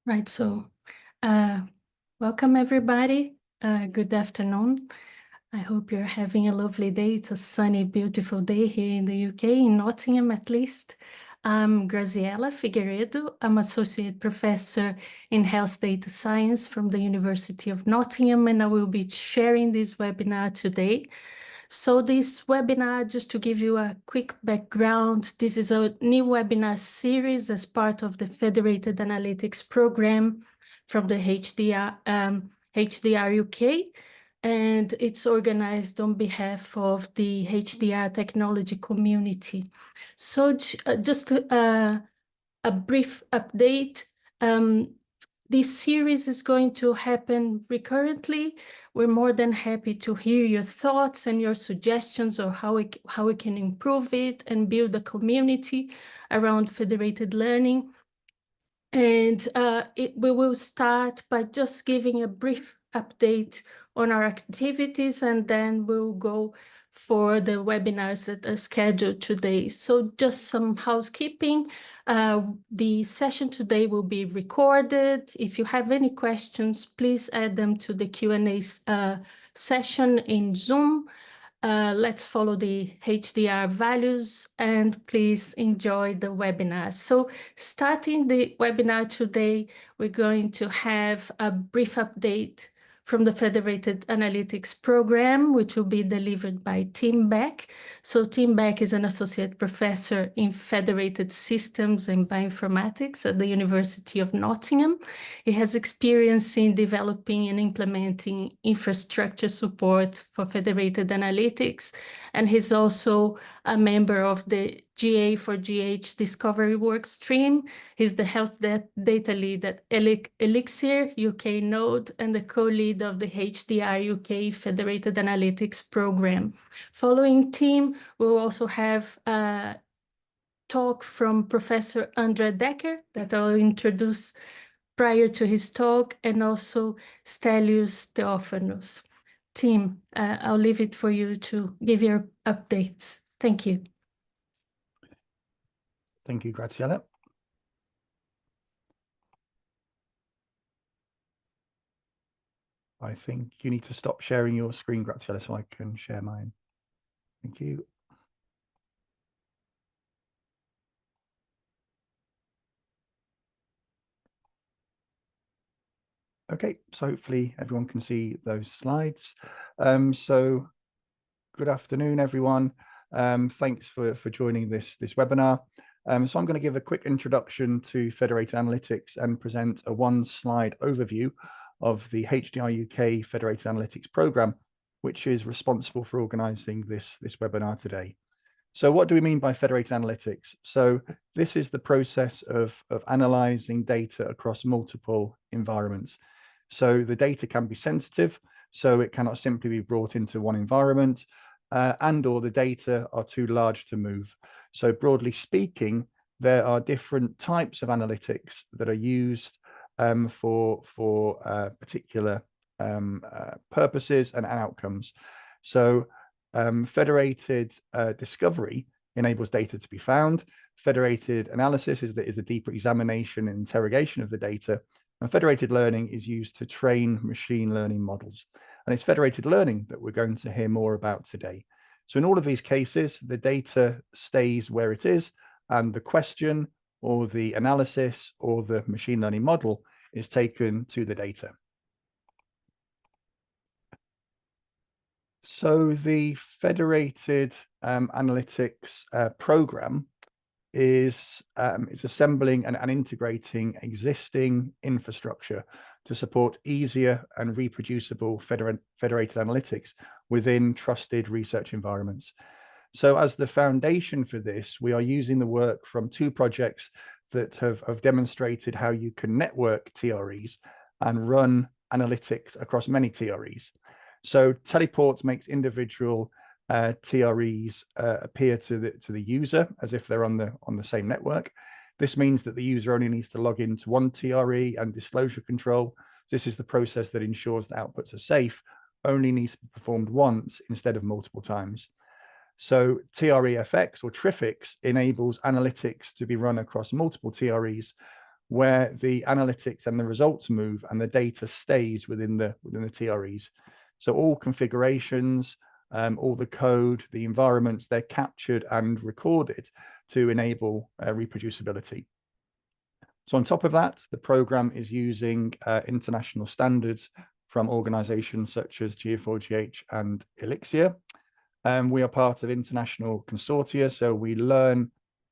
Right, so welcome everybody. Good afternoon. I hope you're having a lovely day. It's a sunny, beautiful day here in the UK, in Nottingham at least. I'm Graziella Figueiredo. I'm Associate Professor in Health Data Science from the University of Nottingham, and I will be sharing this webinar today. So this webinar, just to give you a quick background, this is a new webinar series as part of the Federated Analytics program from the HDR UK, and it's organized on behalf of the HDR technology community. So just a brief update. This series is going to happen recurrently. We're more than happy to hear your thoughts and your suggestions on how we can improve it and build a community around federated learning. And we will start by just giving a brief update on our activities, and then we'll go for the webinars that are scheduled today. So just some housekeeping. The session today will be recorded. If you have any questions, please add them to the Q&A session in Zoom. Let's follow the HDR values and please enjoy the webinar. So starting the webinar today, we're going to have a brief update from the Federated Analytics program, which will be delivered by Tim Beck. So Tim Beck is an associate professor in federated systems and bioinformatics at the University of Nottingham. He has experience in developing and implementing infrastructure support for federated analytics, and he's also a member of the GA4GH Discovery Work Stream. He's the health data lead at Elixir UK Node and the co-lead of the HDR UK Federated Analytics program. Following Tim, we'll also have a talk from Professor Andre Decker that I'll introduce prior to his talk, and also Stelios Theophanos. Tim, I'll leave it for you to give your updates. Thank you. Thank you, Graziella. I think you need to stop sharing your screen, Graziella, so I can share mine. Thank you. Okay, so hopefully everyone can see those slides. So good afternoon, everyone. Thanks for joining this webinar. So I'm going to give a quick introduction to Federated Analytics and present a one-slide overview of the HDR UK Federated Analytics program, which is responsible for organizing this webinar today. So what do we mean by federated analytics? So this is the process of analyzing data across multiple environments. So the data can be sensitive, so it cannot simply be brought into one environment, and or the data are too large to move. So broadly speaking, there are different types of analytics that are used for particular purposes and outcomes. So federated discovery enables data to be found. Federated analysis is the deeper examination and interrogation of the data. And federated learning is used to train machine learning models. And it's federated learning that we're going to hear more about today. So in all of these cases, the data stays where it is, and the question or the analysis or the machine learning model is taken to the data. So the federated analytics program is assembling and integrating existing infrastructure to support easier and reproducible federated analytics within trusted research environments. So as the foundation for this, we are using the work from two projects that have demonstrated how you can network TREs and run analytics across many TREs. So Teleport makes individual TREs appear to the user as if they're on the same network. This means that the user only needs to log into one TRE, and disclosure control. This is the process that ensures that outputs are safe, only needs to be performed once instead of multiple times. So TREFX or TRIFX enables analytics to be run across multiple TREs where the analytics and the results move and the data stays within the TREs. So all configurations, all the code, the environments, they're captured and recorded to enable reproducibility. So on top of that, the program is using international standards from organizations such as G4GH and Elixir. We are part of international consortia, so we learn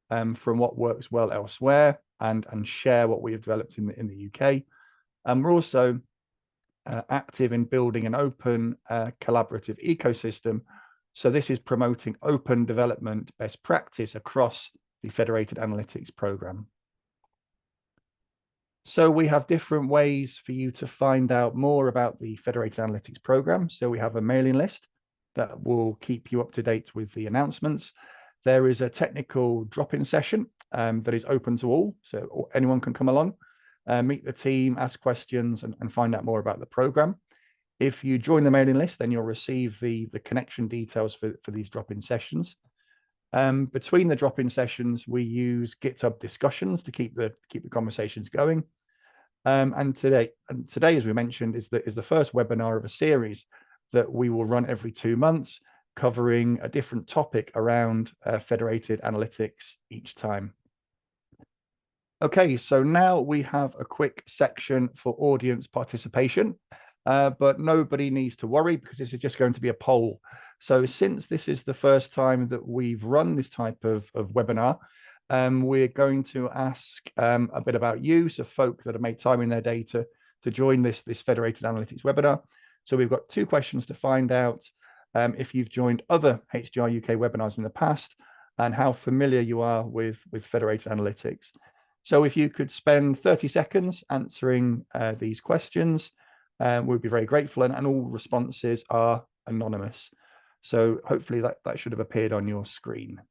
from what works well elsewhere and share what we have developed in the UK. And we're also active in building an open collaborative ecosystem. So this is promoting open development best practice across the Federated Analytics program. So we have different ways for you to find out more about the Federated Analytics program. So we have a mailing list that will keep you up to date with the announcements. There is a technical drop-in session that is open to all, so anyone can come along, meet the team, ask questions, and find out more about the program. If you join the mailing list, then you'll receive the connection details for these drop-in sessions. Between the drop-in sessions, we use GitHub discussions to keep the conversations going. And today, as we mentioned, is the first webinar of a series that we will run every 2 months, covering a different topic around federated analytics each time. Okay, so now we have a quick section for audience participation, but nobody needs to worry because this is just going to be a poll. So since this is the first time that we've run this type of webinar, we're going to ask a bit about you, so folk that have made time in their day to join this Federated Analytics webinar. So we've got 2 questions to find out if you've joined other HDR UK webinars in the past and how familiar you are with Federated Analytics. So if you could spend 30 seconds answering these questions, we'd be very grateful, and all responses are anonymous. So hopefully that should have appeared on your screen.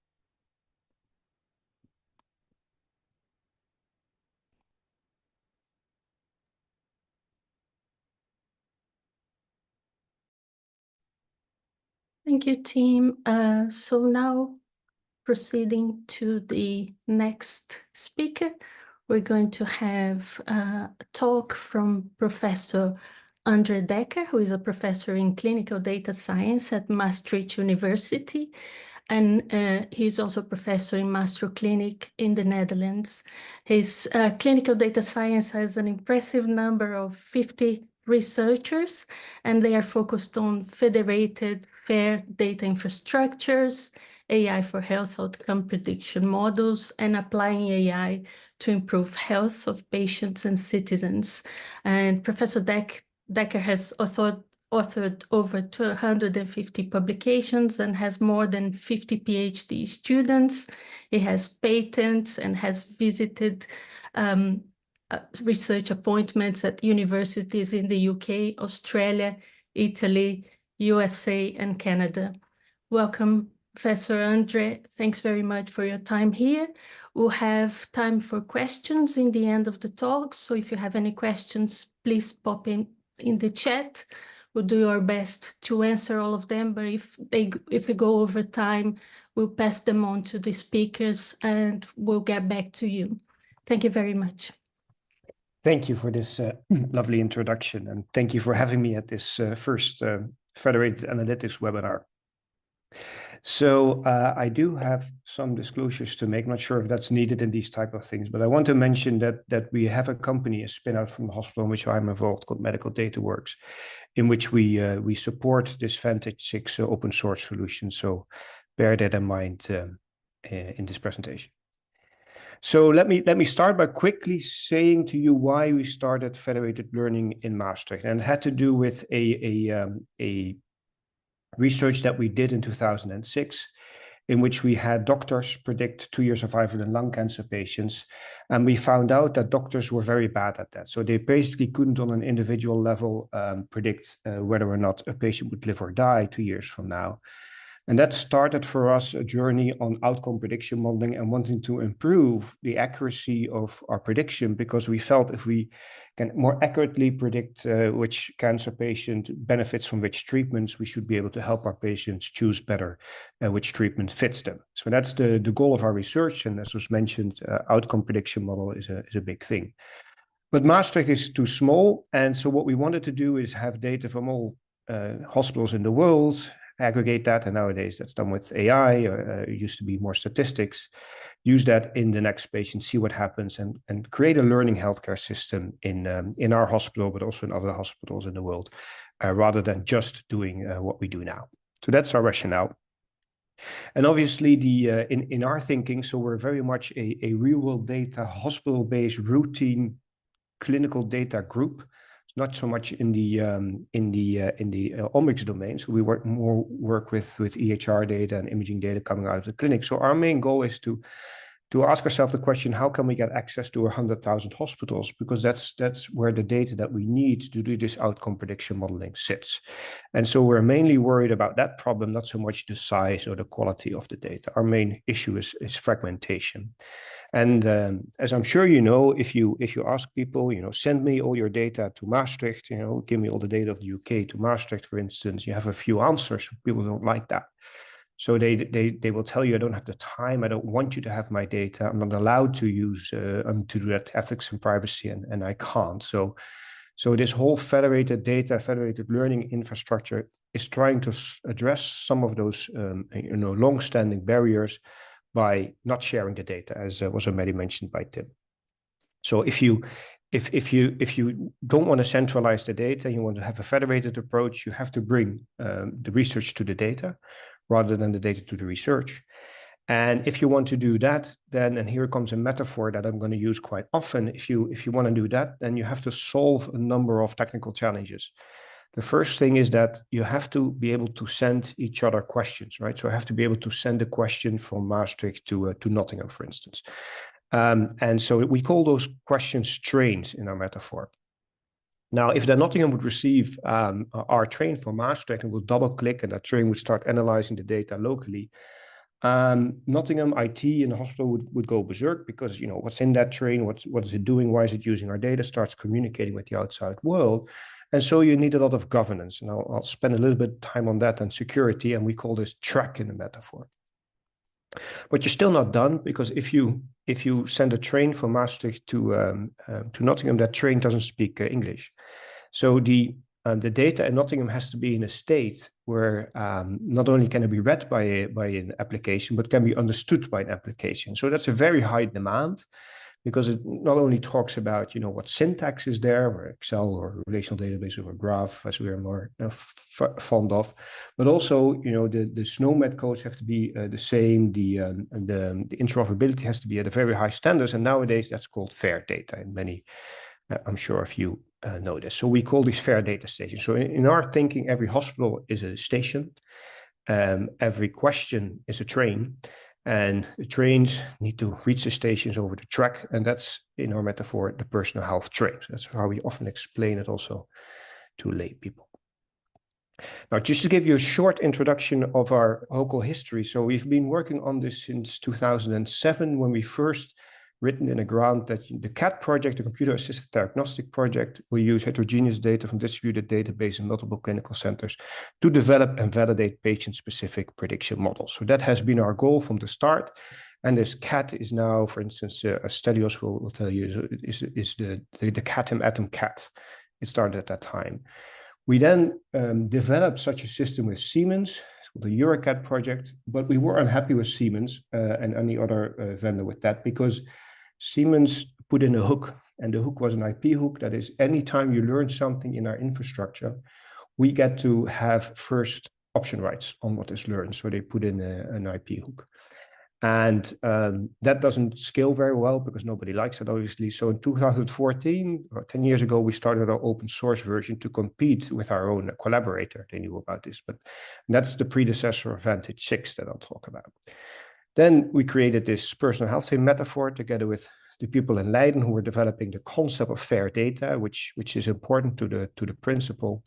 Thank you, team. So now proceeding to the next speaker, we're going to have a talk from Professor Andre Dekker, who is a professor in clinical data science at Maastricht University. And he's also a professor in Maastro Clinic in the Netherlands. His clinical data science has an impressive number of 50 researchers, and they are focused on federated, fair data infrastructures, AI for health outcome prediction models, and applying AI to improve health of patients and citizens. And Professor Dekker has also authored over 250 publications and has more than 50 PhD students. He has patents and has visited research appointments at universities in the UK, Australia, Italy, USA, and Canada. Welcome, Professor Andre. Thanks very much for your time here. We'll have time for questions in the end of the talk. So if you have any questions, please pop in the chat. We'll do our best to answer all of them, but if we go over time, we'll pass them on to the speakers and we'll get back to you. Thank you very much. Thank you for this lovely introduction, and thank you for having me at this first Federated Analytics webinar. So I do have some disclosures to make. I'm not sure if that's needed in these type of things, but I want to mention that we have a company, a spin-out from the hospital in which I'm involved, called Medical Data Works, in which we support this Vantage 6 open source solution. So bear that in mind in this presentation. So let me start by quickly saying to you why we started federated learning in Maastricht, and it had to do with a research that we did in 2006, in which we had doctors predict 2-year survival in lung cancer patients. And we found out that doctors were very bad at that. So they basically couldn't on an individual level predict whether or not a patient would live or die 2 years from now. And that started for us a journey on outcome prediction modeling and wanting to improve the accuracy of our prediction, because we felt if we can more accurately predict which cancer patient benefits from which treatments, we should be able to help our patients choose better which treatment fits them. So that's the goal of our research. And as was mentioned, outcome prediction model is a big thing. But Maastricht is too small. And so what we wanted to do is have data from all hospitals in the world, aggregate that, and nowadays that's done with AI. It used to be more statistics. Use that in the next patient, see what happens, and create a learning healthcare system in our hospital, but also in other hospitals in the world, rather than just doing what we do now. So that's our rationale. And obviously, in our thinking, so we're very much a real-world data, hospital-based, routine clinical data group. Not so much in the omics domain. So we work with EHR data and imaging data coming out of the clinic. So our main goal is to ask ourselves the question: how can we get access to 100,000 hospitals? Because that's where the data that we need to do this outcome prediction modeling sits. And so we're mainly worried about that problem, not so much the size or the quality of the data. Our main issue is fragmentation. And as I'm sure you know, if you ask people, send me all your data to Maastricht, give me all the data of the UK to Maastricht, for instance, you have a few answers. People don't like that. So they will tell you, I don't have the time, I don't want you to have my data, I'm not allowed to use to do that, ethics and privacy, and I can't. So this whole federated data, federated learning infrastructure is trying to address some of those long-standing barriers by not sharing the data, as was already mentioned by Tim. So if you don't want to centralize the data, you want to have a federated approach, you have to bring the research to the data rather than the data to the research. And if you want to do that, then, and here comes a metaphor that I'm going to use quite often, if you want to do that, then you have to solve a number of technical challenges. The first thing is that you have to be able to send each other questions, right? So I have to be able to send a question from Maastricht to Nottingham, for instance. And so we call those questions trains in our metaphor. Now, if the Nottingham would receive our train from Maastricht and will double click and that train would start analyzing the data locally, Nottingham IT in the hospital would go berserk, because what's in that train, what is it doing, why is it using our data, starts communicating with the outside world. And so you need a lot of governance, and I'll spend a little bit of time on that, and security, and we call this track in the metaphor. But you're still not done, because if you send a train from Maastricht to Nottingham, that train doesn't speak English. So the data in Nottingham has to be in a state where not only can it be read by an application, but can be understood by an application. So that's a very high demand, because it not only talks about what syntax is there, or Excel or relational database or a graph, as we are more fond of, but also the SNOMED codes have to be the same. The interoperability has to be at a very high standards, and nowadays that's called FAIR data. And many, I'm sure if you know this. So we call these FAIR data stations. So in our thinking, every hospital is a station, every question is a train. And the trains need to reach the stations over the track. And that's, in our metaphor, the personal health train. So that's how we often explain it also to lay people. Now, just to give you a short introduction of our local history. So we've been working on this since 2007, when we first written in a grant that the CAT project, the Computer Assisted Diagnostic Project, will use heterogeneous data from distributed database in multiple clinical centers to develop and validate patient-specific prediction models. So that has been our goal from the start. And this CAT is now, for instance, Stelios will tell you, is the CAT Atom CAT. It started at that time. We then developed such a system with Siemens, the EuroCAT project, but we were unhappy with Siemens and any other vendor with that, because Siemens put in a hook, and the hook was an IP hook. That is, anytime you learn something in our infrastructure, we get to have first option rights on what is learned. So they put in an IP hook. And that doesn't scale very well, because nobody likes it, obviously. So in 2014, or 10 years ago, we started our open source version to compete with our own collaborator. They knew about this, but that's the predecessor of Vantage 6 that I'll talk about. Then we created this personal health metaphor together with the people in Leiden who were developing the concept of FAIR data, which is important to the principle.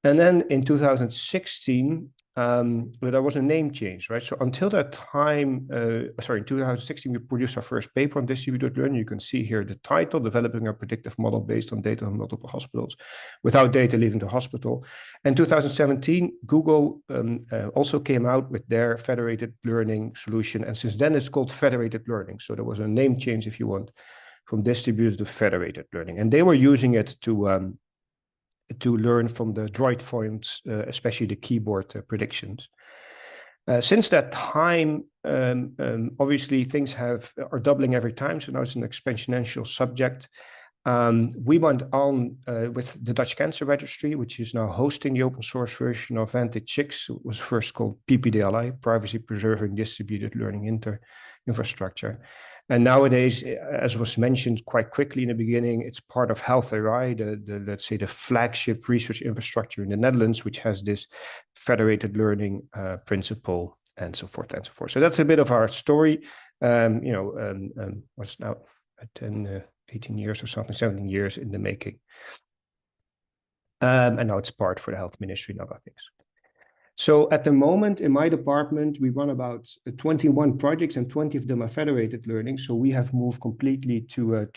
And then in 2016, but there was a name change, right? So until that time, in 2016, we produced our first paper on distributed learning. You can see here the title, Developing a Predictive Model Based on Data on Multiple Hospitals Without Data Leaving the Hospital. And 2017, Google also came out with their federated learning solution. And since then, it's called federated learning. So there was a name change, if you want, from distributed to federated learning. And they were using it to learn from the droid fonts, especially the keyboard predictions. Since that time, obviously things are doubling every time. So now it's an exponential subject. We went on with the Dutch Cancer Registry, which is now hosting the open source version of Vantage 6. It was first called PPDLI, Privacy Preserving Distributed Learning Infrastructure. And nowadays, as was mentioned quite quickly in the beginning, it's part of Health AI, let's say the flagship research infrastructure in the Netherlands, which has this federated learning principle and so forth and so forth. So that's a bit of our story. What's now 18 years or something, 17 years in the making. And now it's part for the Health Ministry and other things. So at the moment in my department, we run about 21 projects and 20 of them are federated learning. So we have moved completely to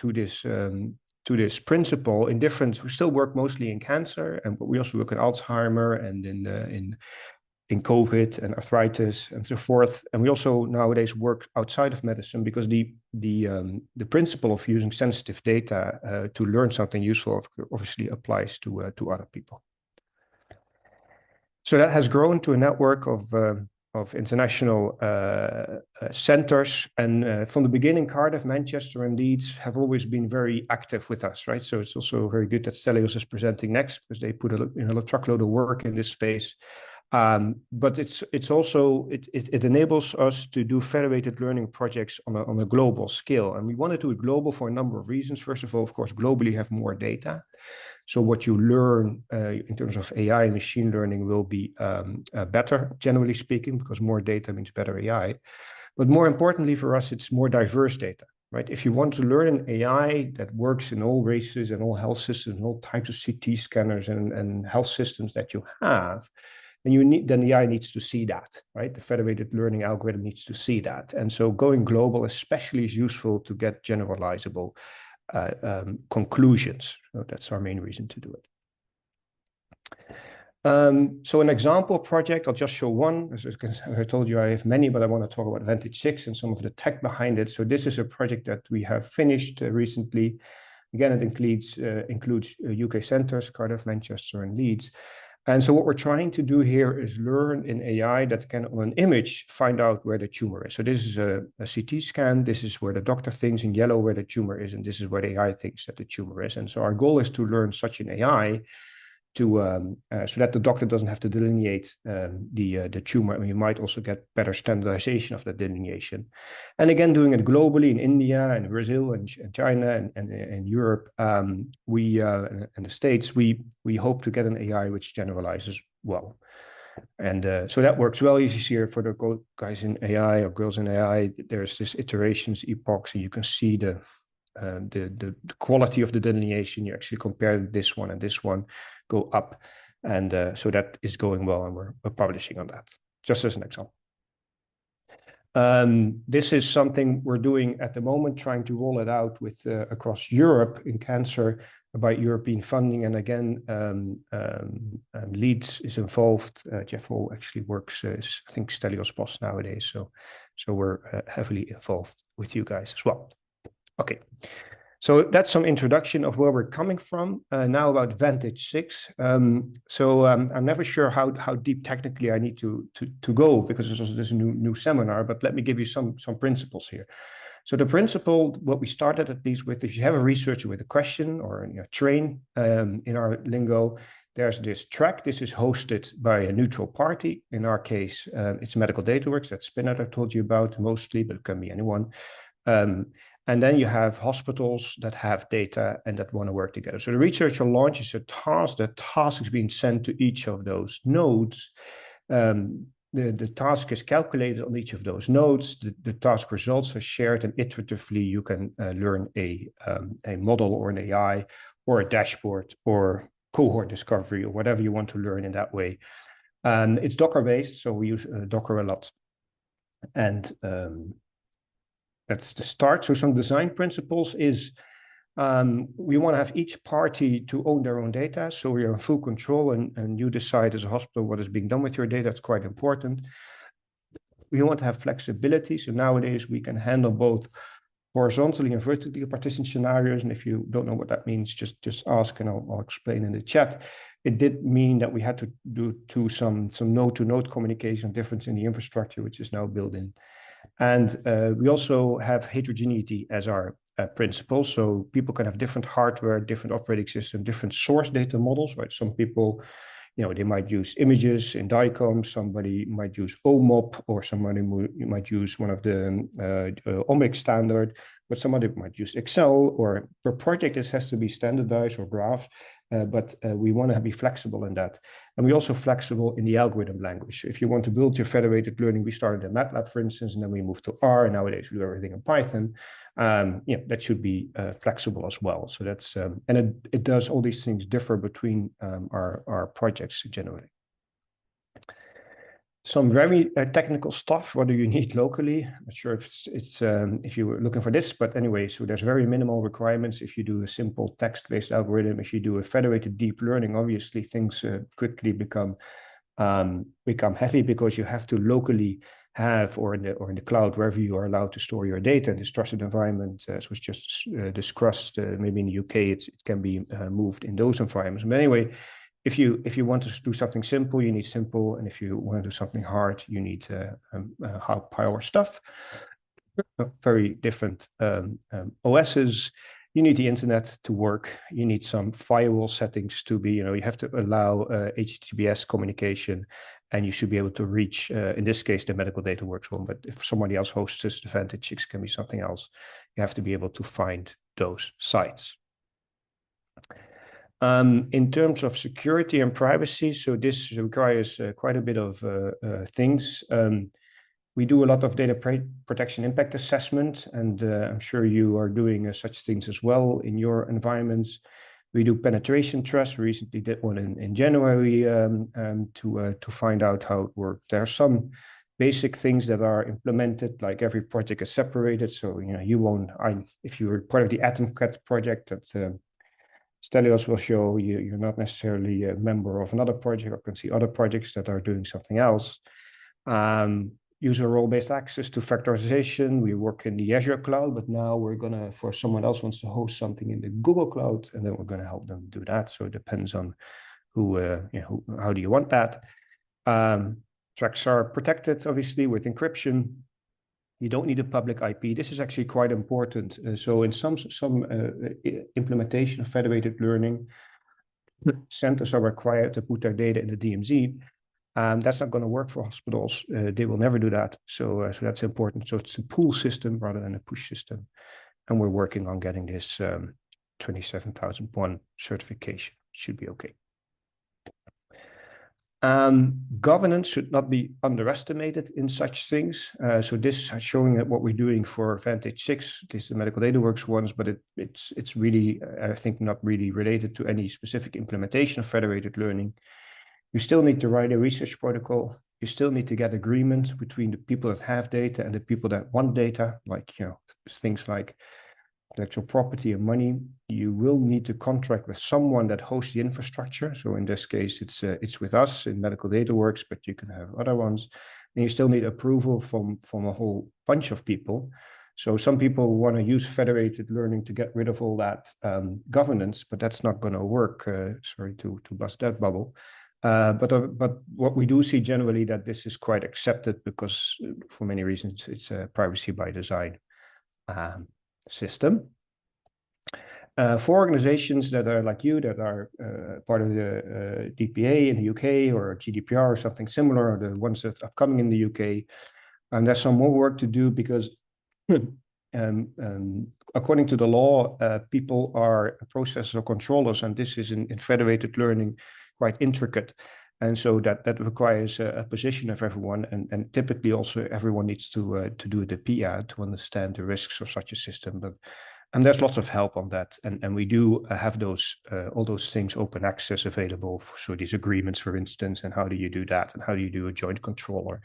this principle in different, we still work mostly in cancer, but we also work in Alzheimer and in COVID and arthritis and so forth. And we also nowadays work outside of medicine because the principle of using sensitive data to learn something useful obviously applies to other people. So that has grown to a network of international centers. And from the beginning, Cardiff, Manchester, and Leeds have always been very active with us, right? So it's also very good that Stelios is presenting next because they put a truckload of work in this space. But it enables us to do federated learning projects on a global scale. And we want to do it global for a number of reasons. First of all, of course, globally have more data. So what you learn in terms of AI and machine learning will be better, generally speaking, because more data means better AI. But more importantly for us, it's more diverse data, right? If you want to learn an AI that works in all races and all health systems, and all types of CT scanners and health systems that you have, then the AI needs to see that, right? The federated learning algorithm needs to see that. And so going global especially is useful to get generalizable conclusions. So that's our main reason to do it. So an example project, I'll just show one. As I told you, I have many, but I want to talk about Vantage 6 and some of the tech behind it. So this is a project that we have finished recently. Again, it includes UK centers, Cardiff, Manchester, and Leeds. And so what we're trying to do here is learn in AI that can, on an image, find out where the tumor is. So this is a CT scan. This is where the doctor thinks in yellow where the tumor is, and this is where the AI thinks that the tumor is. And so our goal is to learn such an AI so that the doctor doesn't have to delineate the tumor. And you might also get better standardization of the delineation. And again, doing it globally in India and Brazil and China and Europe, and the States, we hope to get an AI which generalizes well. And so that works well. You see here for the guys in AI or girls in AI, there's this iterations, epochs, and you can see the quality of the delineation. You actually compare this one and this one go up. And so that is going well, and we're publishing on that, just as an example. This is something we're doing at the moment, trying to roll it out with across Europe in cancer by European funding. And again, Leeds is involved. Jeff Hall actually works, I think, Stelios boss nowadays. So we're heavily involved with you guys as well. Okay. So that's some introduction of where we're coming from. Now about Vantage 6. I'm never sure how deep technically I need to go because there's a new seminar, but let me give you some principles here. So the principle, what we started at least with, if you have a researcher with a question or a train in our lingo, there's this track. This is hosted by a neutral party. In our case, it's Medical DataWorks, that's Spinnet I told you about mostly, but it can be anyone. And then you have hospitals that have data and that want to work together. So the researcher launches a task. The task is being sent to each of those nodes. The task is calculated on each of those nodes. The task results are shared, and iteratively you can learn a model or an AI or a dashboard or cohort discovery or whatever you want to learn in that way It's Docker based, so we use Docker a lot. And that's the start. So some design principles is we want to have each party to own their own data. So we are in full control, and you decide as a hospital what is being done with your data. It's quite important. We want to have flexibility. So nowadays we can handle both horizontally and vertically partition scenarios. And if you don't know what that means, just ask and I'll explain in the chat. It did mean that we had to do some node-to-node communication difference in the infrastructure, which is now built in. And we also have heterogeneity as our principle. So people can have different hardware, different operating system, different source data models, right? Some people, they might use images in DICOM, somebody might use OMOP, or somebody might use one of the omics standard, but somebody might use Excel, or per project this has to be standardized or graph, but we want to be flexible in that. And we're also flexible in the algorithm language. So if you want to build your federated learning, we started in MATLAB, for instance, and then we moved to R, and nowadays we do everything in Python. That should be flexible as well. So that's, and it does all these things differ between our projects generally. Some very technical stuff. What do you need locally? I'm not sure if if you were looking for this, but anyway, so there's very minimal requirements. If you do a simple text-based algorithm, if you do a federated deep learning, obviously things quickly become heavy, because you have to locally have, or in the cloud, wherever you are allowed to store your data in this trusted environment, as was just discussed. Maybe in the UK, it can be moved in those environments. But anyway, if you want to do something simple, you need simple, and if you want to do something hard, you need high power stuff. Very different OSs. You need the internet to work. You need some firewall settings to be, you have to allow HTTPS communication, and you should be able to reach, in this case, the medical data workflow. But if somebody else hosts this, Advantage, it can be something else. You have to be able to find those sites. In terms of security and privacy, so this requires quite a bit of things. We do a lot of data protection impact assessment, and I'm sure you are doing such things as well in your environments. We do penetration tests. We recently did one in January to find out how it worked. There are some basic things that are implemented, like every project is separated. So you won't. If you're part of the AtomCat project that Stelios will show, you're not necessarily a member of another project, or can see other projects that are doing something else. User role-based access to factorization. We work in the Azure cloud, but now we're gonna, for someone else wants to host something in the Google cloud, and then we're gonna help them do that. So it depends on how do you want that. Tracks are protected, obviously, with encryption. You don't need a public IP. This is actually quite important. So in some implementation of federated learning, centers are required to put their data in the DMZ. That's not going to work for hospitals. They will never do that. So that's important. So it's a pull system rather than a push system. And we're working on getting this 27001 certification. Should be okay. Governance should not be underestimated in such things. So this is showing that what we're doing for Vantage 6, this is the Medical Data Works ones, but it's really, I think, not really related to any specific implementation of federated learning. You still need to write a research protocol. You still need to get agreement between the people that have data and the people that want data, like things like intellectual property and money. You will need to contract with someone that hosts the infrastructure. So in this case, it's with us in Medical Data Works, but you can have other ones. And you still need approval from a whole bunch of people. So some people want to use federated learning to get rid of all that governance, but that's not going to work. Sorry to bust that bubble. But what we do see generally that this is quite accepted, because for many reasons it's a privacy by design system. For organizations that are like you, that are part of the DPA in the UK or GDPR or something similar, or the ones that are coming in the UK, and there's some more work to do, because according to the law, people are processors or controllers, and this is in federated learning quite intricate. And so that requires a position of everyone, and typically also everyone needs to do the PIA to understand the risks of such a system. But And there's lots of help on that. And we do have those all those things open access available for these agreements, for instance, and how do you do that? And how do you do a joint controller?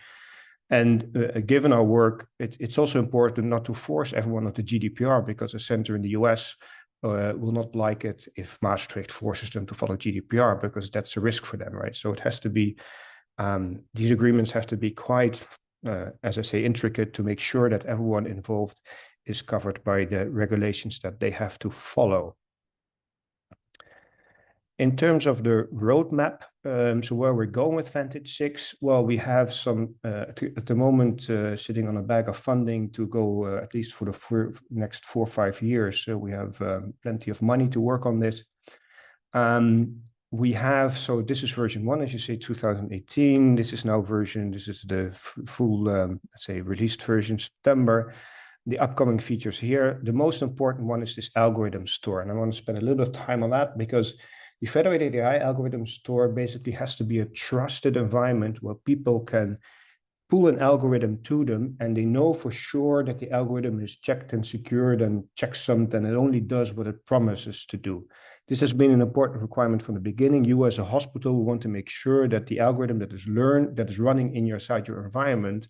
And given our work, it's also important not to force everyone onto GDPR, because a center in the US will not like it if Maastricht forces them to follow GDPR, because that's a risk for them, right? So it has to be, these agreements have to be quite, as I say, intricate to make sure that everyone involved is covered by the regulations that they have to follow. In terms of the roadmap, so where we're going with Vantage 6, well, we have some, at the moment, sitting on a bag of funding to go at least for the next 4 or 5 years. So we have plenty of money to work on this. We have, so this is version 1, as you say, 2018. This is now this is the full, let's say, released version, September. The upcoming features here, the most important one is this algorithm store. And I want to spend a little bit of time on that, because the Federated AI algorithm store basically has to be a trusted environment where people can pull an algorithm to them and they know for sure that the algorithm is checked and secured and checksummed, and it only does what it promises to do. This has been an important requirement from the beginning. You as a hospital want to make sure that the algorithm that is running inside your environment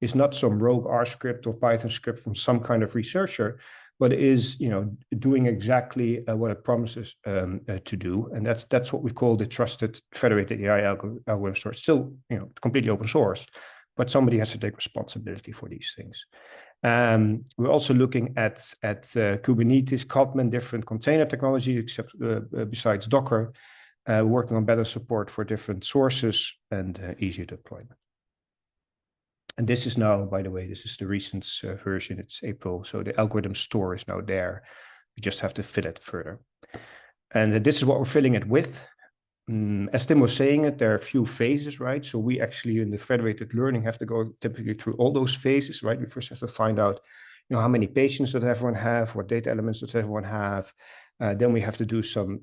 is not some rogue R script or Python script from some kind of researcher, but is, you know, doing exactly what it promises to do. And that's what we call the trusted Federated AI algorithm store. It's still, you know, completely open source, but somebody has to take responsibility for these things. We're also looking at Kubernetes, Kotlin, different container technology, except besides Docker, working on better support for different sources and easier deployment. And this is now, by the way, this is the recent version, it's April. So the algorithm store is now there. We just have to fill it further. And this is what we're filling it with. As Tim was saying it, there are a few phases, right? So we actually in the federated learning have to go typically through all those phases, right? We first have to find out, you know, how many patients does everyone have, what data elements does everyone have. Then we have to do some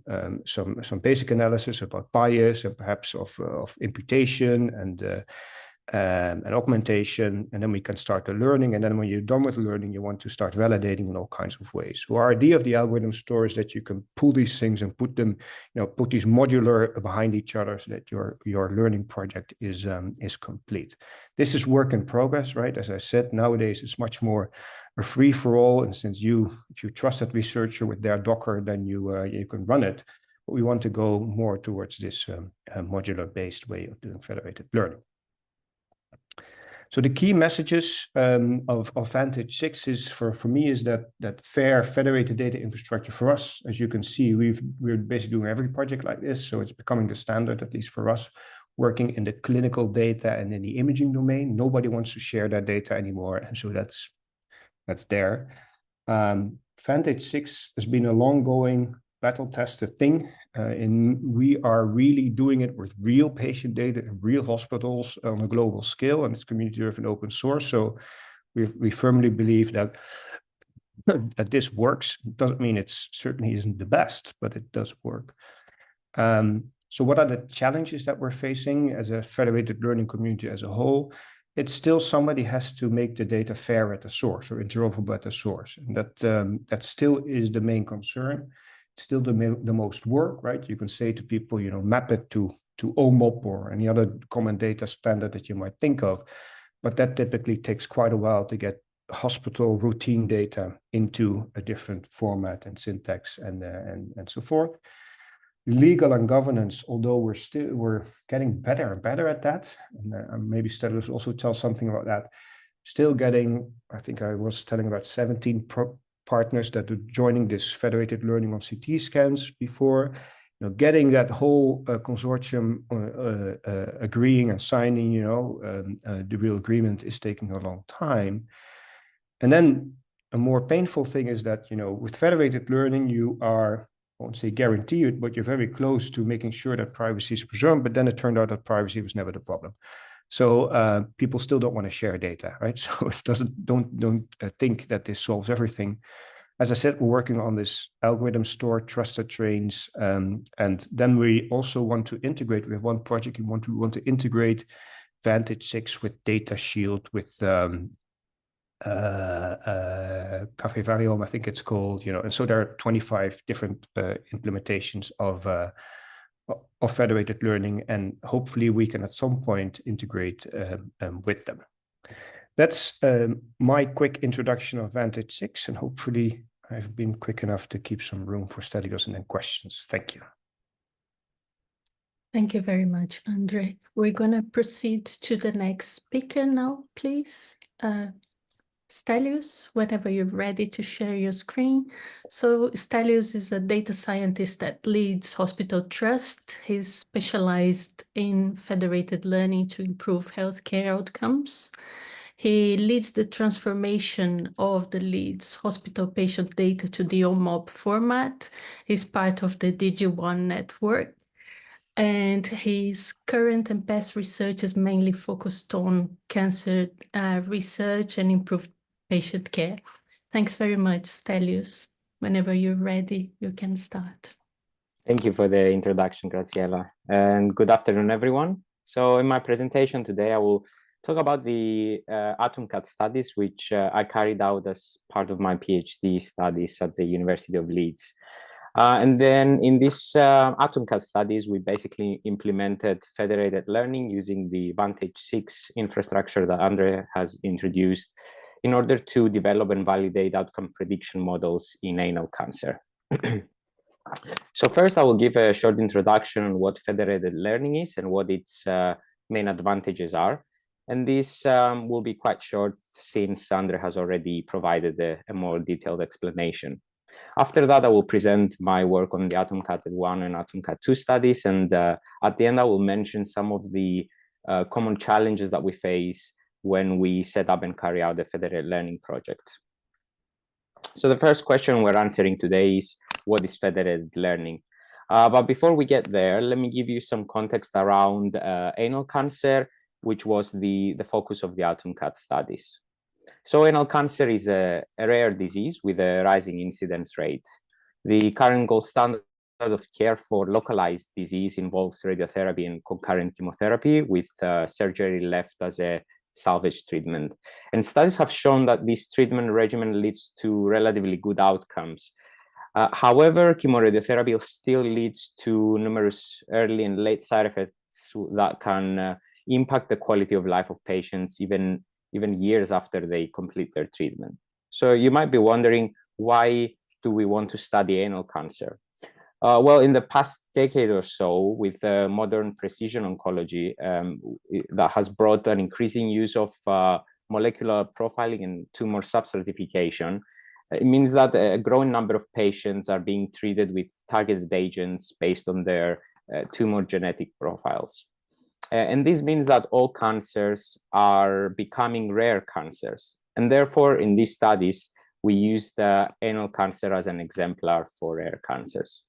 basic analysis about bias and perhaps of imputation and augmentation, and then we can start the learning. And then when you're done with the learning, you want to start validating in all kinds of ways. So our idea of the algorithm store is that you can pull these things and put them, you know, put these modular behind each other so that your learning project is complete. This is work in progress, right? As I said, nowadays it's much more a free for all. And since if you trust that researcher with their Docker, then you can run it. But we want to go more towards this modular based way of doing federated learning. So the key messages of Vantage 6 is for me is that fair federated data infrastructure for us. As you can see, we're basically doing every project like this, so it's becoming the standard, at least for us, working in the clinical data and in the imaging domain. Nobody wants to share that data anymore, and so that's there. Vantage 6 has been a long-going, battle-tested thing. We are really doing it with real patient data in real hospitals on a global scale, and it's community-driven open source. So we firmly believe that this works. It doesn't mean it certainly isn't the best, but it does work. So what are the challenges that we're facing as a federated learning community as a whole? It's still somebody has to make the data fair at the source or interoperable at the source, and that still is the main concern. Still the most work, right? You can say to people, you know, map it to OMOP or any other common data standard that you might think of, but that typically takes quite a while to get hospital routine data into a different format and syntax and so forth. Legal and governance, although we're getting better and better at that, and maybe Stella will also tell something about that. Still getting, I think I was telling about 17 partners that are joining this federated learning on CT scans before, you know, getting that whole consortium agreeing and signing, you know, the real agreement is taking a long time. And then a more painful thing is that, you know, with federated learning, you are, I won't say guaranteed, but you're very close to making sure that privacy is preserved, but then it turned out that privacy was never the problem. So people still don't want to share data, right? So it don't think that this solves everything. As I said, we're working on this algorithm store, trusted trains, and then we also want to integrate. We have one project we want to integrate Vantage 6 with Data Shield, with Café Varium, I think it's called, and so there are 25 different implementations of federated learning, and hopefully we can at some point integrate with them. That's my quick introduction of Vantage 6, and hopefully I've been quick enough to keep some room for Stelios and then questions. Thank you. Thank you very much, Andre. We're going to proceed to the next speaker now, please. Stelios, whenever you're ready to share your screen. So Stelios is a data scientist that leads Hospital Trust. He's specialized in federated learning to improve healthcare outcomes. He leads the transformation of the Leeds hospital patient data to the OMOP format. He's part of the DG1 network. And his current and past research is mainly focused on cancer research and improved patient care. Thanks very much, Stelios. Whenever you're ready, you can start. Thank you for the introduction, Graziella, and good afternoon, everyone. So in my presentation today, I will talk about the AtomCAT studies, which I carried out as part of my PhD studies at the University of Leeds. And then in this AtomCAT studies, we basically implemented federated learning using the Vantage 6 infrastructure that Andre has introduced in order to develop and validate outcome prediction models in anal cancer. So first, I will give a short introduction on what federated learning is and what its main advantages are. And this will be quite short since Andre has already provided a more detailed explanation. After that, I will present my work on the AtomCAT 1 and AtomCAT 2 studies. And at the end, I will mention some of the common challenges that we face when we set up and carry out the federated learning project. So the first question we're answering today is, what is federated learning? But before we get there, let me give you some context around anal cancer, which was the focus of the AtomCAT studies. So anal cancer is a rare disease with a rising incidence rate. The current gold standard of care for localized disease involves radiotherapy and concurrent chemotherapy, with surgery left as a salvage treatment. And studies have shown that this treatment regimen leads to relatively good outcomes. However, chemoradiotherapy still leads to numerous early and late side effects that can impact the quality of life of patients even years after they complete their treatment. So you might be wondering, why do we want to study anal cancer? Well, in the past decade or so, with modern precision oncology that has brought an increasing use of molecular profiling and tumor substratification, it means that a growing number of patients are being treated with targeted agents based on their tumor genetic profiles. And this means that all cancers are becoming rare cancers. And therefore, in these studies, we used anal cancer as an exemplar for rare cancers.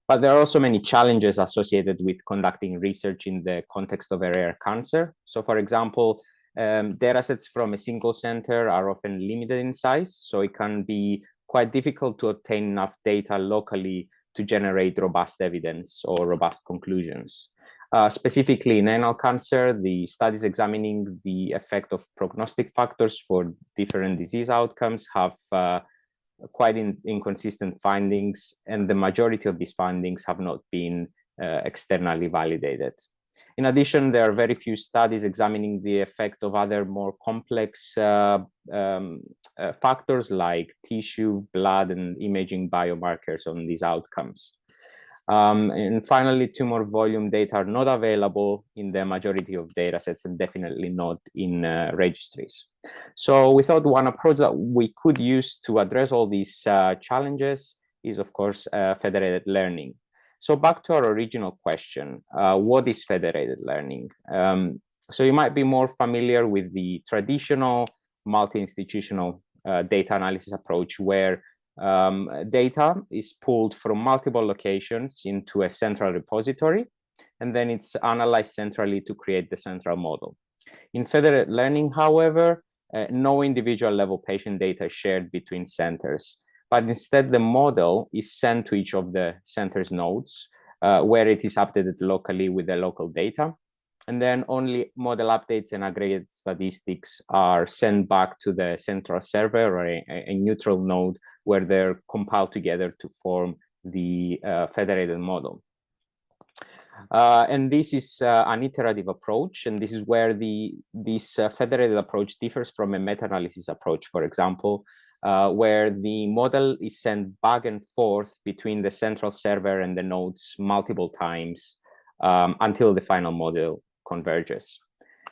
But there are also many challenges associated with conducting research in the context of a rare cancer. So for example, data sets from a single center are often limited in size, so it can be quite difficult to obtain enough data locally to generate robust evidence or robust conclusions. Specifically in anal cancer, the studies examining the effect of prognostic factors for different disease outcomes have quite inconsistent findings, and the majority of these findings have not been externally validated. In addition, there are very few studies examining the effect of other more complex factors like tissue, blood, and imaging biomarkers on these outcomes. And finally, tumor volume data are not available in the majority of data sets, and definitely not in registries. So we thought one approach that we could use to address all these challenges is, of course, federated learning. So back to our original question, what is federated learning? So you might be more familiar with the traditional multi-institutional data analysis approach, where data is pulled from multiple locations into a central repository, and then it's analyzed centrally to create the central model. In federated learning, however, no individual level patient data is shared between centers, but instead the model is sent to each of the center's nodes, where it is updated locally with the local data. And then only model updates and aggregate statistics are sent back to the central server or a neutral node where they're compiled together to form the federated model. And this is an iterative approach, and this is where this federated approach differs from a meta-analysis approach, for example, where the model is sent back and forth between the central server and the nodes multiple times until the final model converges.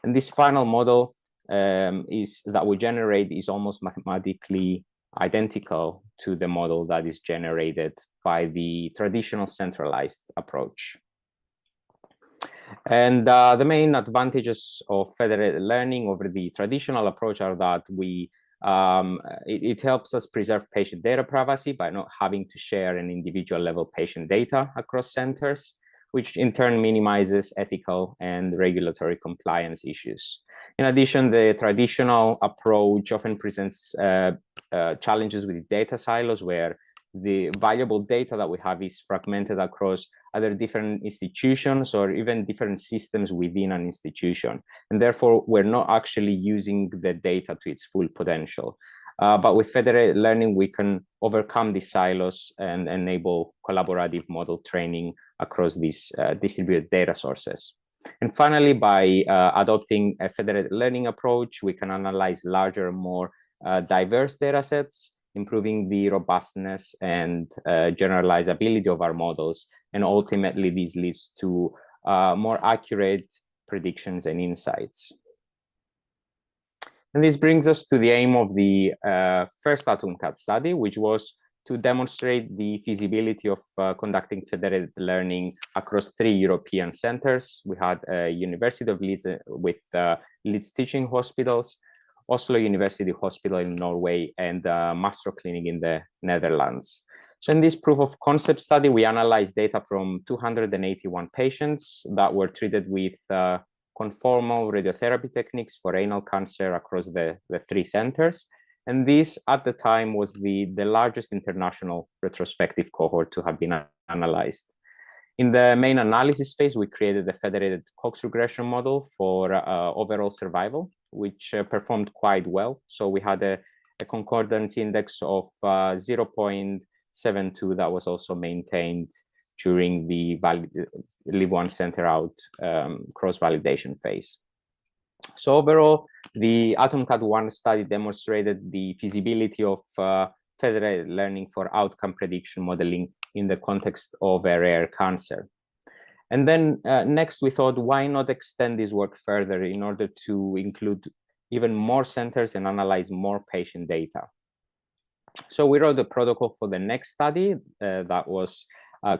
And this final model that we generate is almost mathematically identical to the model that is generated by the traditional centralized approach. And the main advantages of federated learning over the traditional approach are that it helps us preserve patient data privacy by not having to share an individual level patient data across centers, which in turn minimizes ethical and regulatory compliance issues. In addition, the traditional approach often presents challenges with data silos, where the valuable data that we have is fragmented across other different institutions or even different systems within an institution. And therefore, we're not actually using the data to its full potential. But with federated learning, we can overcome these silos and enable collaborative model training across these distributed data sources. And finally, by adopting a federated learning approach, we can analyze larger, more diverse data sets, improving the robustness and generalizability of our models. And ultimately, this leads to more accurate predictions and insights. And this brings us to the aim of the first AtomCAT study, which was to demonstrate the feasibility of conducting federated learning across 3 European centers. We had University of Leeds with Leeds Teaching Hospitals, Oslo University Hospital in Norway, and Mastro Clinic in the Netherlands. So in this proof of concept study, we analyzed data from 281 patients that were treated with conformal radiotherapy techniques for anal cancer across the 3 centers. And this, at the time, was the largest international retrospective cohort to have been analyzed. In the main analysis phase, we created a federated Cox regression model for overall survival, which performed quite well. So we had a concordance index of 0.72 that was also maintained during the leave one center out cross-validation phase. So overall, the AtomCAT-1 study demonstrated the feasibility of federated learning for outcome prediction modeling in the context of a rare cancer. And then next, we thought, why not extend this work further in order to include even more centers and analyze more patient data? So we wrote the protocol for the next study that was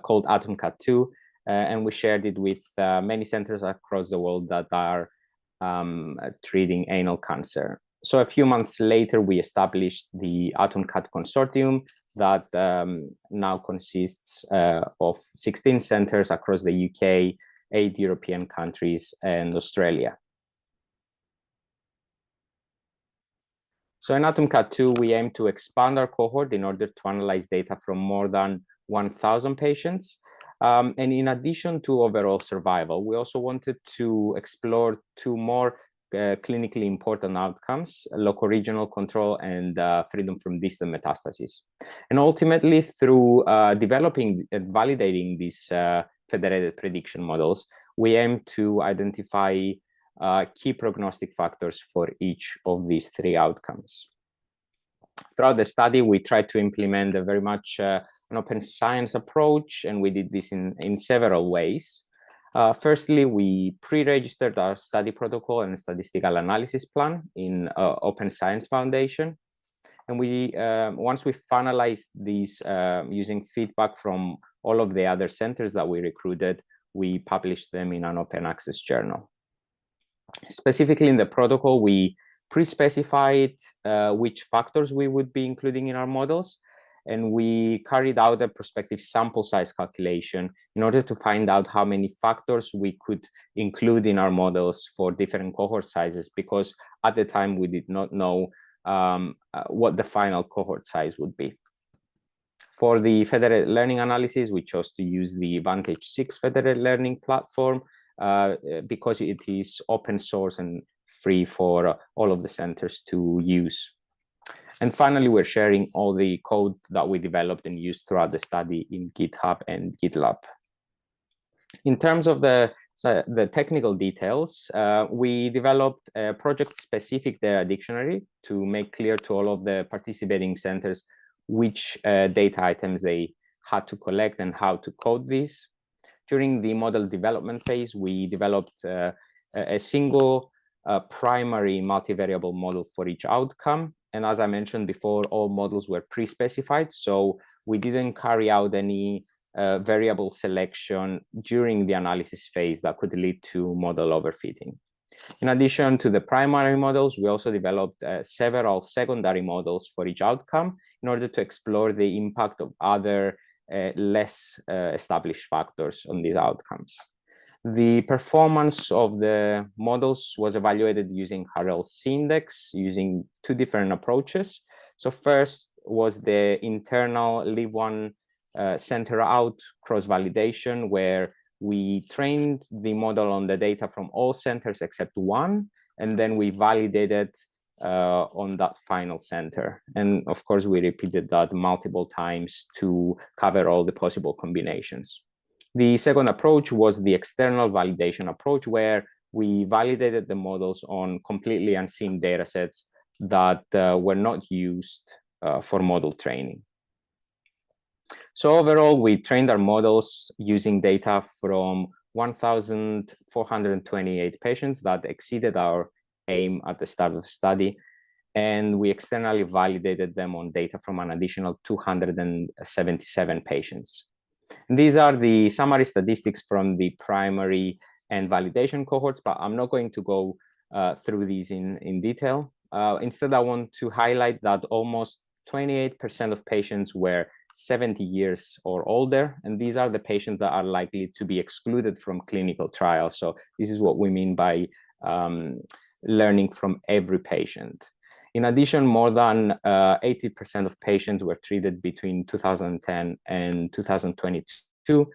called AtomCAT-2, and we shared it with many centers across the world that are treating anal cancer. So a few months later, we established the AtomCAT consortium that now consists of 16 centers across the UK, 8 European countries, and Australia. So in AtomCAT-2, we aim to expand our cohort in order to analyze data from more than 1,000 patients. And in addition to overall survival, we also wanted to explore 2 more clinically important outcomes: local regional control and freedom from distant metastasis. And ultimately, through developing and validating these federated prediction models, we aim to identify key prognostic factors for each of these 3 outcomes. Throughout the study, we tried to implement a very much an open science approach, and we did this in several ways. Firstly, we pre-registered our study protocol and statistical analysis plan in Open Science Foundation. And once we finalized these using feedback from all of the other centers that we recruited, we published them in an open access journal. Specifically in the protocol, we pre-specified which factors we would be including in our models, and we carried out a prospective sample size calculation in order to find out how many factors we could include in our models for different cohort sizes, because at the time we did not know what the final cohort size would be. For the federated learning analysis, we chose to use the Vantage 6 federated learning platform because it is open source and free for all of the centers to use. And finally, we're sharing all the code that we developed and used throughout the study in GitHub and GitLab. In terms of the technical details, we developed a project-specific data dictionary to make clear to all of the participating centers which data items they had to collect and how to code these. During the model development phase, we developed a single primary multivariable model for each outcome. And as I mentioned before, all models were pre-specified, so we didn't carry out any variable selection during the analysis phase that could lead to model overfitting. In addition to the primary models, we also developed several secondary models for each outcome in order to explore the impact of other less established factors on these outcomes. The performance of the models was evaluated using Harrell's index, using two different approaches. So first was the internal leave one center out cross-validation, where we trained the model on the data from all centers except one, and then we validated on that final center. And of course, we repeated that multiple times to cover all the possible combinations. The second approach was the external validation approach, where we validated the models on completely unseen data sets that were not used for model training. So overall, we trained our models using data from 1,428 patients that exceeded our aim at the start of the study. And we externally validated them on data from an additional 277 patients. And these are the summary statistics from the primary and validation cohorts, but I'm not going to go through these in detail. Instead, I want to highlight that almost 28% of patients were 70 years or older, and these are the patients that are likely to be excluded from clinical trials. So this is what we mean by learning from every patient. In addition, more than 80% of patients were treated between 2010 and 2022,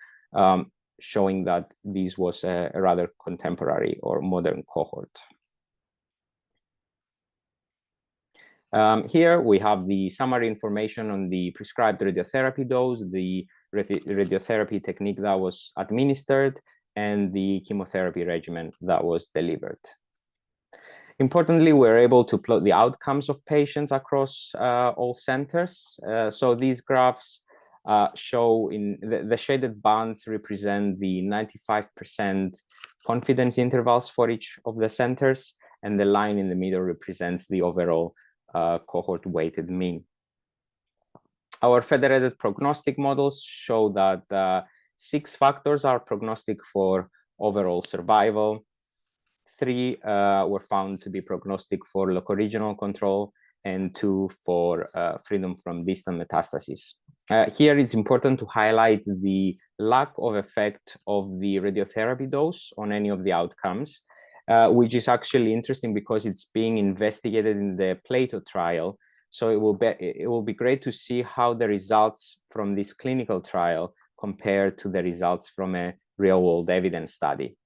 showing that this was a rather contemporary or modern cohort. Here we have the summary information on the prescribed radiotherapy dose, the radiotherapy technique that was administered, and the chemotherapy regimen that was delivered. Importantly, we're able to plot the outcomes of patients across all centers. So these graphs show in the shaded bands represent the 95% confidence intervals for each of the centers, and the line in the middle represents the overall cohort weighted mean. Our federated prognostic models show that 6 factors are prognostic for overall survival. 3 were found to be prognostic for locoregional control, and 2 for freedom from distant metastases. Here it's important to highlight the lack of effect of the radiotherapy dose on any of the outcomes, which is actually interesting because it's being investigated in the Plato trial. So it will be great to see how the results from this clinical trial compare to the results from a real-world evidence study.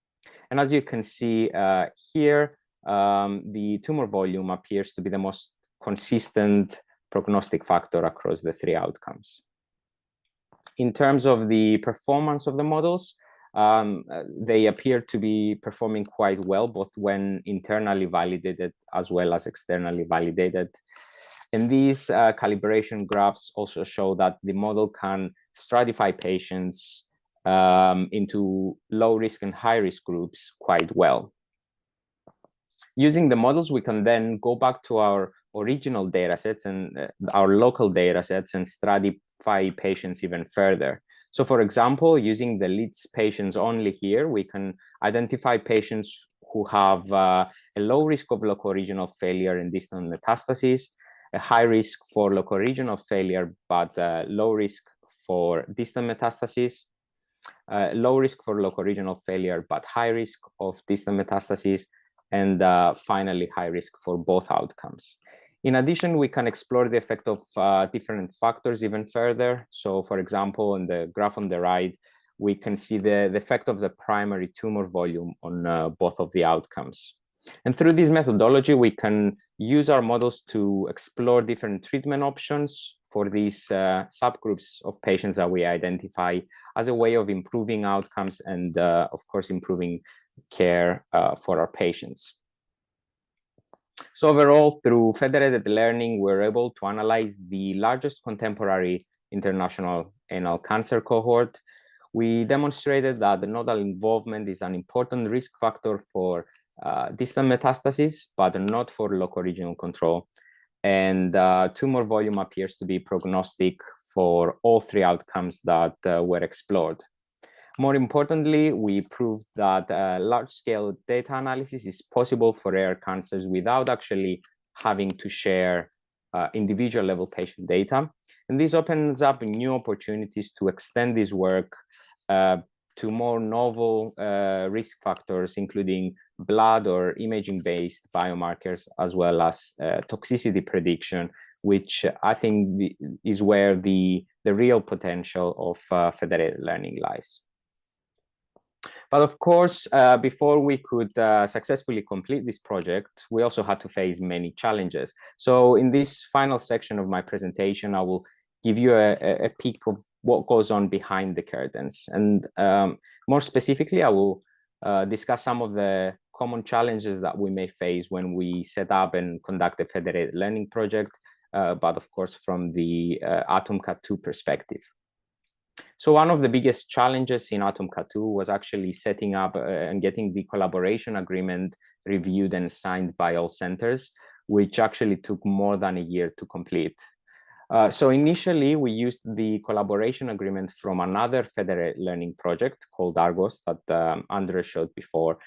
And as you can see here, the tumor volume appears to be the most consistent prognostic factor across the 3 outcomes. In terms of the performance of the models, they appear to be performing quite well, both when internally validated as well as externally validated. And these calibration graphs also show that the model can stratify patients into low risk and high risk groups quite well. Using the models, we can then go back to our original data sets and our local data sets and stratify patients even further. So for example, using the Leeds patients only here, we can identify patients who have a low risk of locoregional failure and distant metastases, a high risk for locoregional failure, but low risk for distant metastases, low risk for locoregional failure, but high risk of distant metastases, and finally, high risk for both outcomes. In addition, we can explore the effect of different factors even further. So for example, in the graph on the right, we can see the effect of the primary tumor volume on both of the outcomes. And through this methodology, we can use our models to explore different treatment options for these subgroups of patients that we identify as a way of improving outcomes and, of course, improving care for our patients. So overall, through federated learning, we're able to analyze the largest contemporary international anal cancer cohort. We demonstrated that the nodal involvement is an important risk factor for distant metastasis, but not for local regional control. And tumor volume appears to be prognostic for all three outcomes that were explored. More importantly, we proved that large-scale data analysis is possible for rare cancers without actually having to share individual level patient data. And this opens up new opportunities to extend this work to more novel risk factors, including blood or imaging-based biomarkers, as well as toxicity prediction, which I think is where the real potential of federated learning lies. But of course, before we could successfully complete this project, we also had to face many challenges. So in this final section of my presentation, I will give you a peek of what goes on behind the curtains. And more specifically, I will discuss some of the common challenges that we may face when we set up and conduct a federated learning project, but of course, from the AtomCAT2 perspective. So one of the biggest challenges in AtomCAT2 was actually setting up and getting the collaboration agreement reviewed and signed by all centers, which actually took more than a year to complete. So initially, we used the collaboration agreement from another federated learning project called Argos that Andres showed before.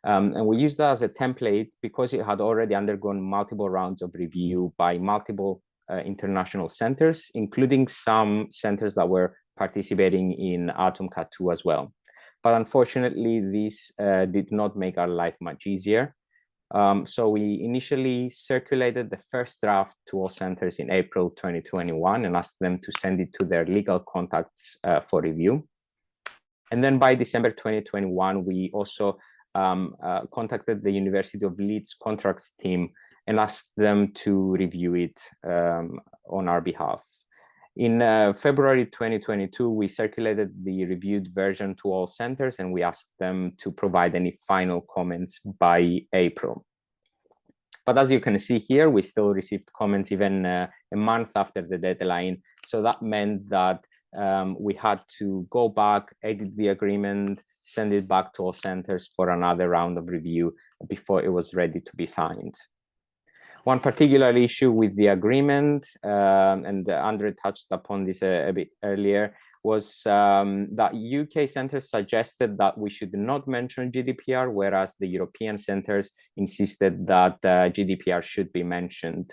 And we used that as a template because it had already undergone multiple rounds of review by multiple international centers, including some centers that were participating in AtomCAT2 as well. But unfortunately, this did not make our life much easier. So we initially circulated the first draft to all centers in April 2021 and asked them to send it to their legal contacts for review. And then by December 2021, we also contacted the University of Leeds contracts team and asked them to review it on our behalf. In February 2022, we circulated the reviewed version to all centers and we asked them to provide any final comments by April. But as you can see here, we still received comments even a month after the deadline. So that meant that we had to go back, edit the agreement, send it back to all centers for another round of review before it was ready to be signed. One particular issue with the agreement, and Andre touched upon this a bit earlier, was that UK centers suggested that we should not mention GDPR, whereas the European centers insisted that GDPR should be mentioned.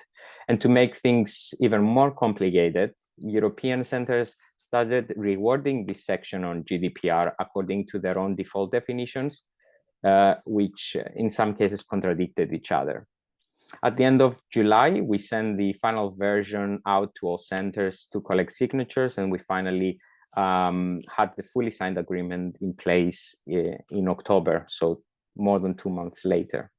And to make things even more complicated, European centers started rewording this section on GDPR according to their own default definitions, which in some cases contradicted each other. At the end of July, we sent the final version out to all centers to collect signatures, and we finally had the fully signed agreement in place in October, so more than 2 months later.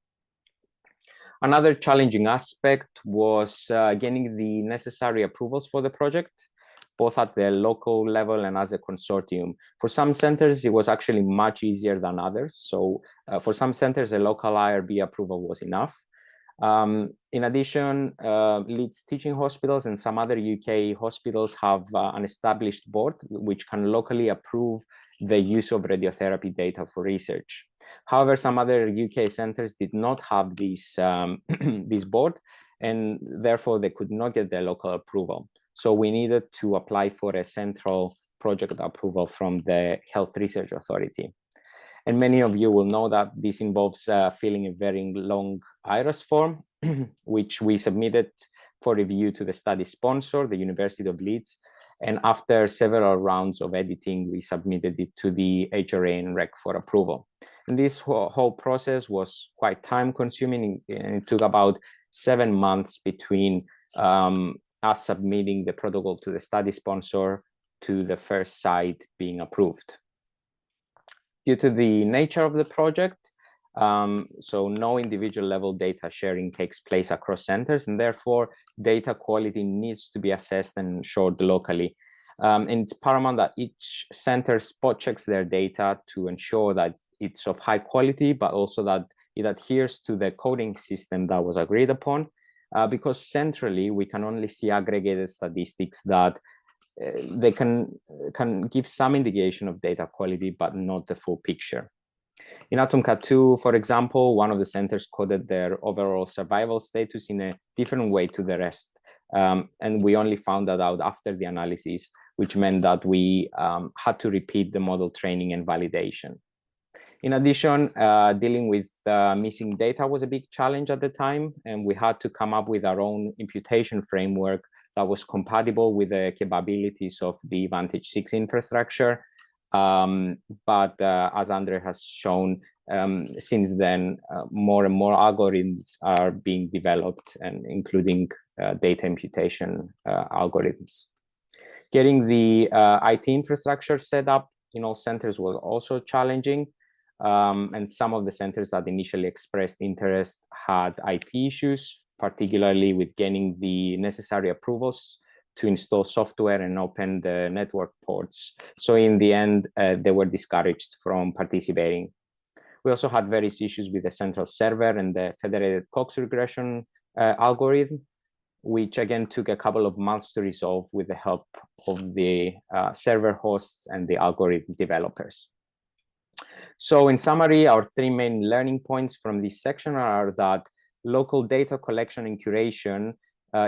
Another challenging aspect was getting the necessary approvals for the project, both at the local level and as a consortium. For some centers, it was actually much easier than others. So for some centers, a local IRB approval was enough. In addition, Leeds teaching hospitals and some other UK hospitals have an established board which can locally approve the use of radiotherapy data for research. However, some other UK centers did not have this, this board, and therefore they could not get their local approval. So we needed to apply for a central project approval from the Health Research Authority. And many of you will know that this involves filling a very long IRAS form, which we submitted for review to the study sponsor, the University of Leeds. And after several rounds of editing, we submitted it to the HRA and REC for approval. And this whole process was quite time consuming, and it took about 7 months between us submitting the protocol to the study sponsor to the first site being approved. Due to the nature of the project, so no individual level data sharing takes place across centers, and therefore data quality needs to be assessed and ensured locally. And it's paramount that each center spot checks their data to ensure that it's of high quality, but also that it adheres to the coding system that was agreed upon, because centrally we can only see aggregated statistics that they can give some indication of data quality, but not the full picture. In AtomCat2, for example, one of the centers coded their overall survival status in a different way to the rest. And we only found that out after the analysis, which meant that we had to repeat the model training and validation. In addition, dealing with missing data was a big challenge at the time, and we had to come up with our own imputation framework that was compatible with the capabilities of the Vantage 6 infrastructure. But as Andre has shown, since then, more and more algorithms are being developed, and including data imputation algorithms. Getting the IT infrastructure set up in all centers was also challenging. And some of the centers that initially expressed interest had IT issues, particularly with getting the necessary approvals to install software and open the network ports. So in the end, they were discouraged from participating. We also had various issues with the central server and the federated Cox regression algorithm, which again took a couple of months to resolve with the help of the server hosts and the algorithm developers. So in summary, our three main learning points from this section are that local data collection and curation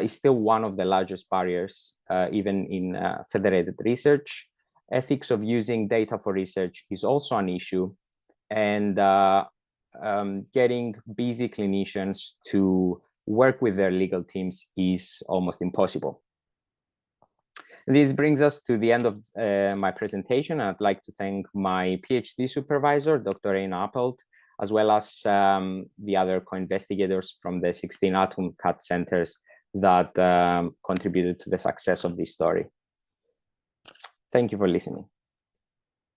is still one of the largest barriers, even in federated research. Ethics of using data for research is also an issue, and getting busy clinicians to work with their legal teams is almost impossible. This brings us to the end of my presentation. I'd like to thank my PhD supervisor, Dr. Aina Appelt, as well as the other co-investigators from the 16 AtomCat centers that contributed to the success of this story. Thank you for listening.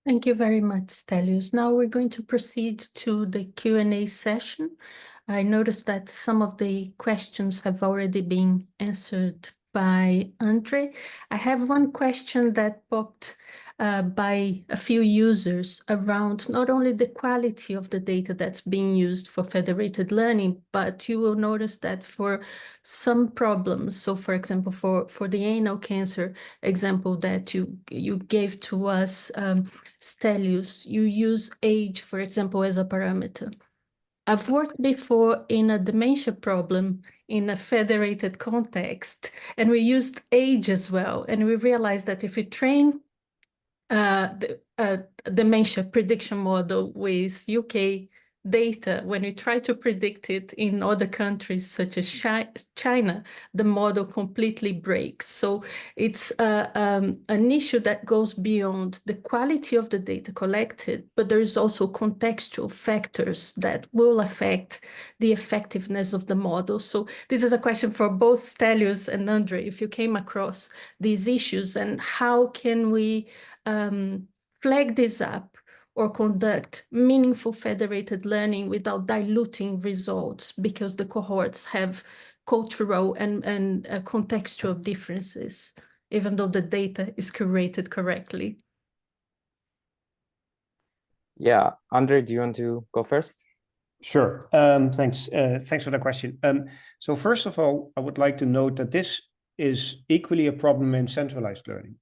Thank you very much, Stelios. Now we're going to proceed to the Q&A session. I noticed that some of the questions have already been answered by Andre. I have one question that popped by a few users around not only the quality of the data that's being used for federated learning, but you will notice that for some problems, so for example, for the anal cancer example that you gave to us, Stelios, you use age, for example, as a parameter. I've worked before in a dementia problem in a federated context, and we used age as well. And we realized that if we train the dementia prediction model with UK data, when we try to predict it in other countries such as China, the model completely breaks. So it's an issue that goes beyond the quality of the data collected, but there is also contextual factors that will affect the effectiveness of the model. So this is a question for both Stelios and Andre, if you came across these issues, and how can we flag this up or conduct meaningful federated learning without diluting results, because the cohorts have cultural and contextual differences, even though the data is curated correctly. Yeah, Andre, do you want to go first? Sure. Thanks. Thanks for the question. So first of all, I would like to note that this is equally a problem in centralized learning.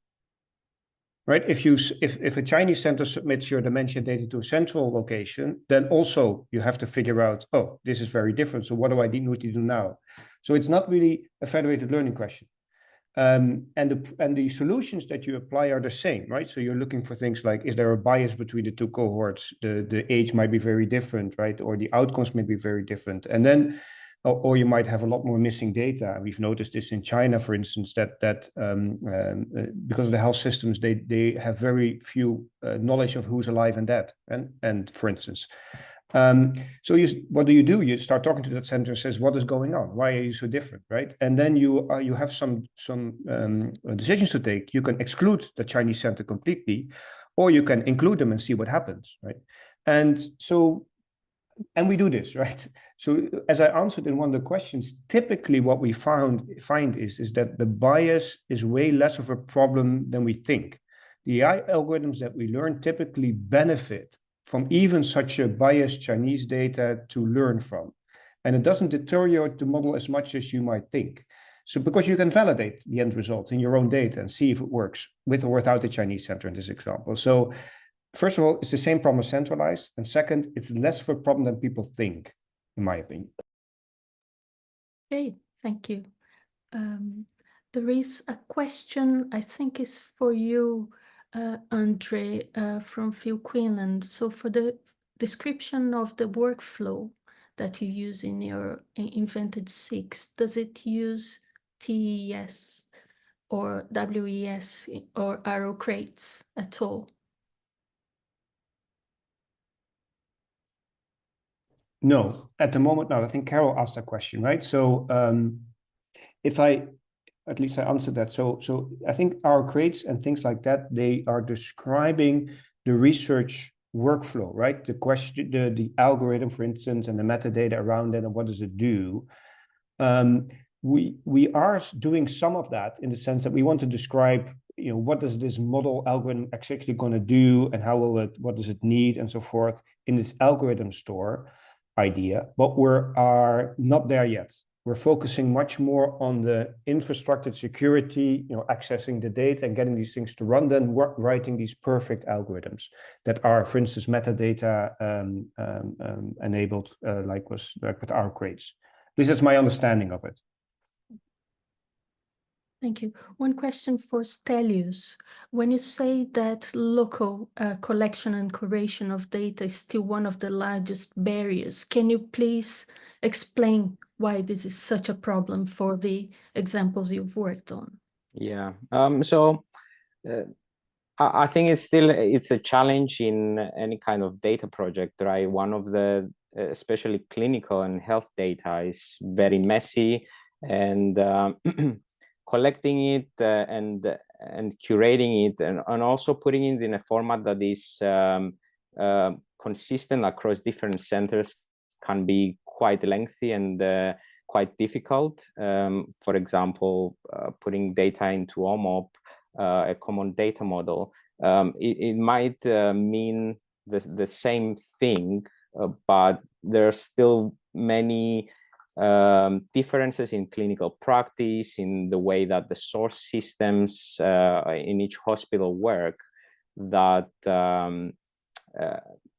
Right? If a Chinese center submits your dementia data to a central location, then also you have to figure out, oh, this is very different. So what do I need to do now? So it's not really a federated learning question. And the solutions that you apply are the same, right? So you're looking for things like, is there a bias between the two cohorts? The age might be very different, right? Or the outcomes may be very different. And then, or you might have a lot more missing data. We've noticed this in China, for instance, that because of the health systems, they have very few knowledge of who's alive and dead. And for instance, so what do? You start talking to that center and says, what is going on? Why are you so different, right? And then you have some decisions to take. You can exclude the Chinese center completely, or you can include them and see what happens, right? And we do this, right? So as I answered in one of the questions, typically what we find is that the bias is way less of a problem than we think. The AI algorithms that we learn typically benefit from even such a biased Chinese data to learn from. And it doesn't deteriorate the model as much as you might think. So because you can validate the end result in your own data and see if it works with or without the Chinese center in this example. So first of all, it's the same problem as centralized. And second, it's less of a problem than people think, in my opinion. Okay, thank you. There is a question, I think is for you, Andre, from Phil Quinlan. So for the description of the workflow that you use in your Invented 6, does it use TES or WES or arrow crates at all? No, at the moment, no. I think Carol asked that question, right? So at least I answered that. So I think our crates and things like that, they are describing the research workflow, right? The question, the algorithm, for instance, and the metadata around it, and what does it do? We are doing some of that in the sense that we want to describe, what does this model algorithm actually going to do, and what does it need, and so forth in this algorithm store idea. But we are not there yet. We're focusing much more on the infrastructure security, accessing the data and getting these things to run, than writing these perfect algorithms that are, for instance, metadata enabled, like with our crates. At least that's my understanding of it. Thank you. One question for Stelios. When you say that local collection and curation of data is still one of the largest barriers, can you please explain why this is such a problem for the examples you've worked on? Yeah. I think it's a challenge in any kind of data project, right? One of the, especially clinical and health data, is very messy, and collecting it and curating it and also putting it in a format that is consistent across different centers can be quite lengthy and quite difficult. For example, putting data into OMOP, a common data model, it might mean the same thing, but there are still many differences in clinical practice, in the way that the source systems in each hospital work, that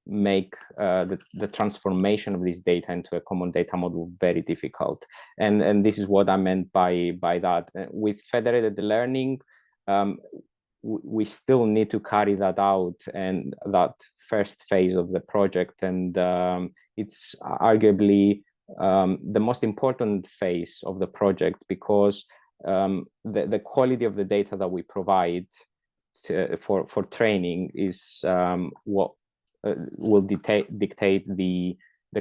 make the transformation of this data into a common data model very difficult. And this is what I meant by that. With federated learning, we still need to carry that out, and that first phase of the project, and it's arguably the most important phase of the project, because the quality of the data that we provide for training is what will dictate the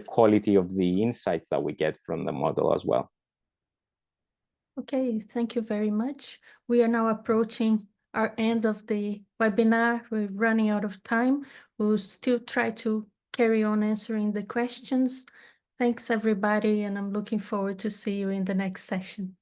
quality of the insights that we get from the model as well. Okay, thank you very much. We are now approaching our end of the webinar. We're running out of time. We'll still try to carry on answering the questions. Thanks, everybody, and I'm looking forward to see you in the next session.